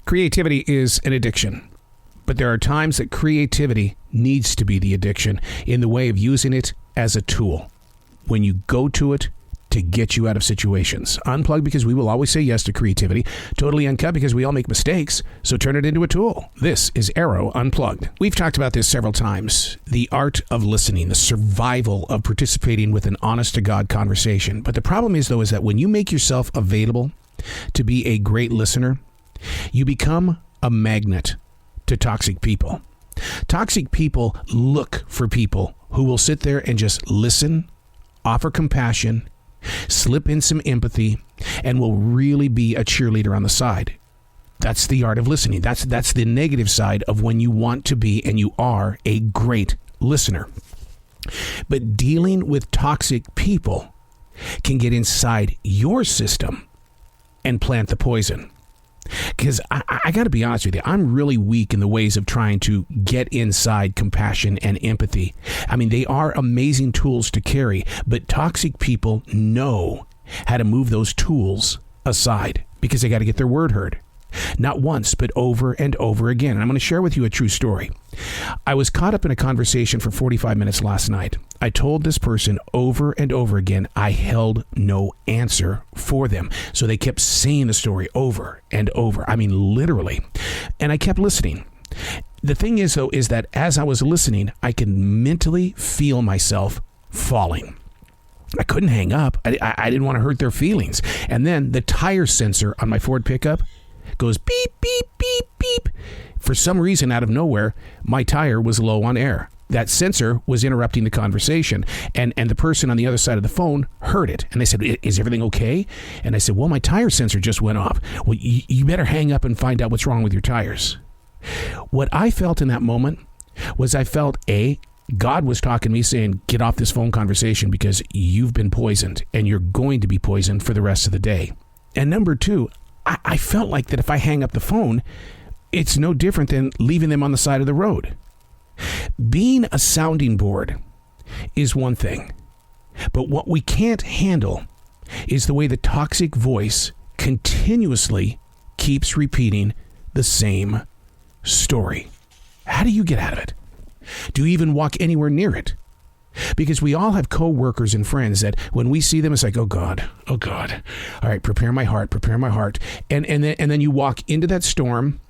Creativity is an addiction, but there are times that creativity needs to be the addiction in the way of using it as a tool. When you go to it to get you out of situations. Unplugged because we will always say yes to creativity. Totally Uncut because we all make mistakes, so turn it into a tool. This is Arroe Unplugged. We've talked about this several times. The art of listening, the survival of participating with an honest-to-God conversation. But the problem is, though, is that when you make yourself available to be a great listener, you become a magnet to toxic people. Toxic people look for people who will sit there and just listen, offer compassion, slip in some empathy, and will really be a cheerleader on the side. That's the art of listening. That's the negative side of when you want to be and you are a great listener. But dealing with toxic people can get inside your system and plant the poison. Because I got to be honest with you, I'm really weak in the ways of trying to get inside compassion and empathy. I mean, they are amazing tools to carry, but toxic people know how to move those tools aside because they got to get their word heard. Not once, but over and over again. And I'm going to share with you a true story. I was caught up in a conversation for 45 minutes last night. I told this person over and over again I held no answer for them. So they kept saying the story over and over. I mean, literally. And I kept listening. The thing is, though, is that as I was listening, I could mentally feel myself falling. I couldn't hang up. I didn't want to hurt their feelings. And then the tire sensor on my Ford pickup goes beep, beep, beep, beep. For some reason, out of nowhere, my tire was low on air. That sensor was interrupting the conversation. And the person on the other side of the phone heard it. And they said, "Is everything okay?" And I said, "Well, my tire sensor just went off." "Well, you better hang up and find out what's wrong with your tires." What I felt in that moment was I felt, God was talking to me saying, "Get off this phone conversation because you've been poisoned and you're going to be poisoned for the rest of the day." And number two, I felt like that if I hang up the phone, it's no different than leaving them on the side of the road. Being a sounding board is one thing, but what we can't handle is the way the toxic voice continuously keeps repeating the same story. How do you get out of it? Do you even walk anywhere near it? Because we all have co-workers and friends that when we see them, it's like, oh God. All right, prepare my heart. And then you walk into that storm,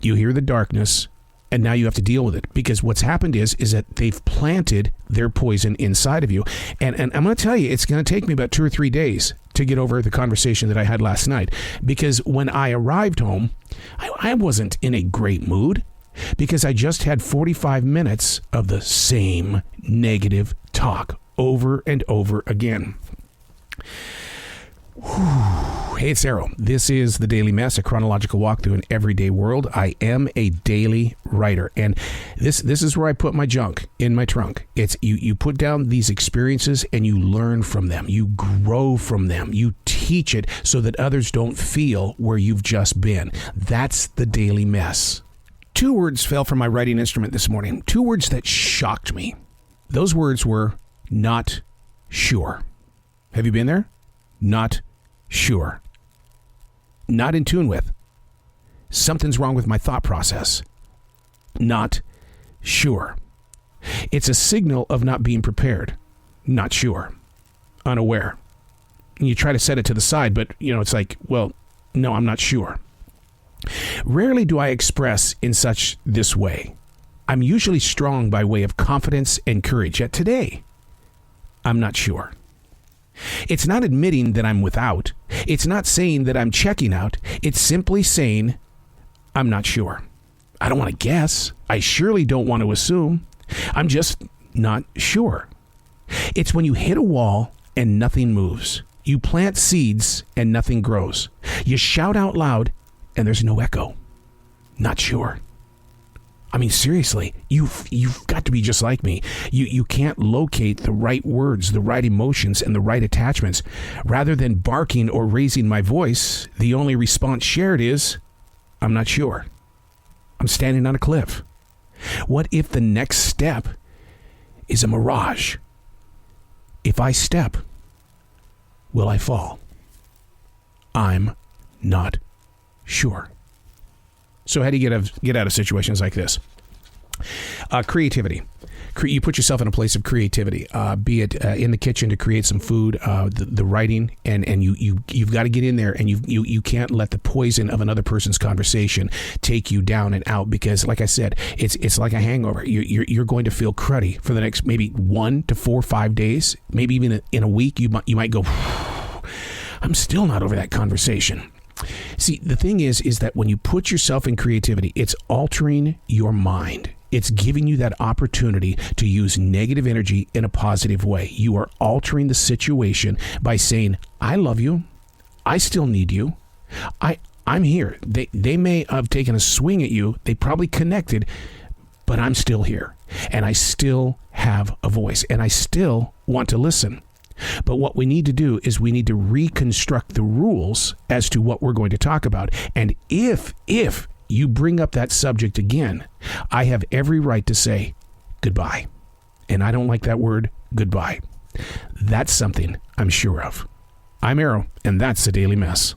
you hear the darkness, and now you have to deal with it. Because what's happened is that they've planted their poison inside of you. And I'm going to tell you, it's going to take me about 2 or 3 days to get over the conversation that I had last night. Because when I arrived home, I wasn't in a great mood. Because I just had 45 minutes of the same negative talk over and over again. Hey, it's Arroe. This is The Daily Mess, a chronological walk through an everyday world. I am a daily writer, and this is where I put my junk in my trunk. It's you put down these experiences and you learn from them. You grow from them. You teach it so that others don't feel where you've just been. That's the daily mess. 2 words fell from my writing instrument this morning. 2 words that shocked me. Those words were not sure. Have you been there? Not sure. Not in tune with. Something's wrong with my thought process. Not sure. It's a signal of not being prepared. Not sure. Unaware. And you try to set it to the side, but it's like, well, no, I'm not sure. Rarely do I express in such this way. I'm usually strong by way of confidence and courage. Yet today, I'm not sure. It's not admitting that I'm without. It's not saying that I'm checking out. It's simply saying, I'm not sure. I don't want to guess. I surely don't want to assume. I'm just not sure. It's when you hit a wall and nothing moves. You plant seeds and nothing grows. You shout out loud and there's no echo. Not sure. I mean, seriously, you've got to be just like me. You can't locate the right words, the right emotions, and the right attachments. Rather than barking or raising my voice, the only response shared is, I'm not sure. I'm standing on a cliff. What if the next step is a mirage? If I step, will I fall? I'm not sure. So how do you get out of situations like this? Creativity. You put yourself in a place of creativity, be it in the kitchen to create some food, the writing, and you've got to get in there, and you can't let the poison of another person's conversation take you down and out, because, like I said, it's like a hangover. You're going to feel cruddy for the next maybe 1 to 4 or 5 days, maybe even in a week. You might go, I'm still not over that conversation. See, the thing is that when you put yourself in creativity, it's altering your mind. It's giving you that opportunity to use negative energy in a positive way. You are altering the situation by saying, I love you. I still need you. I'm here. They may have taken a swing at you. They probably connected, but I'm still here. And I still have a voice. And I still want to listen. But what we need to do is we need to reconstruct the rules as to what we're going to talk about. And if you bring up that subject again, I have every right to say goodbye. And I don't like that word, goodbye. That's something I'm sure of. I'm Arroe, and that's the Daily Mess.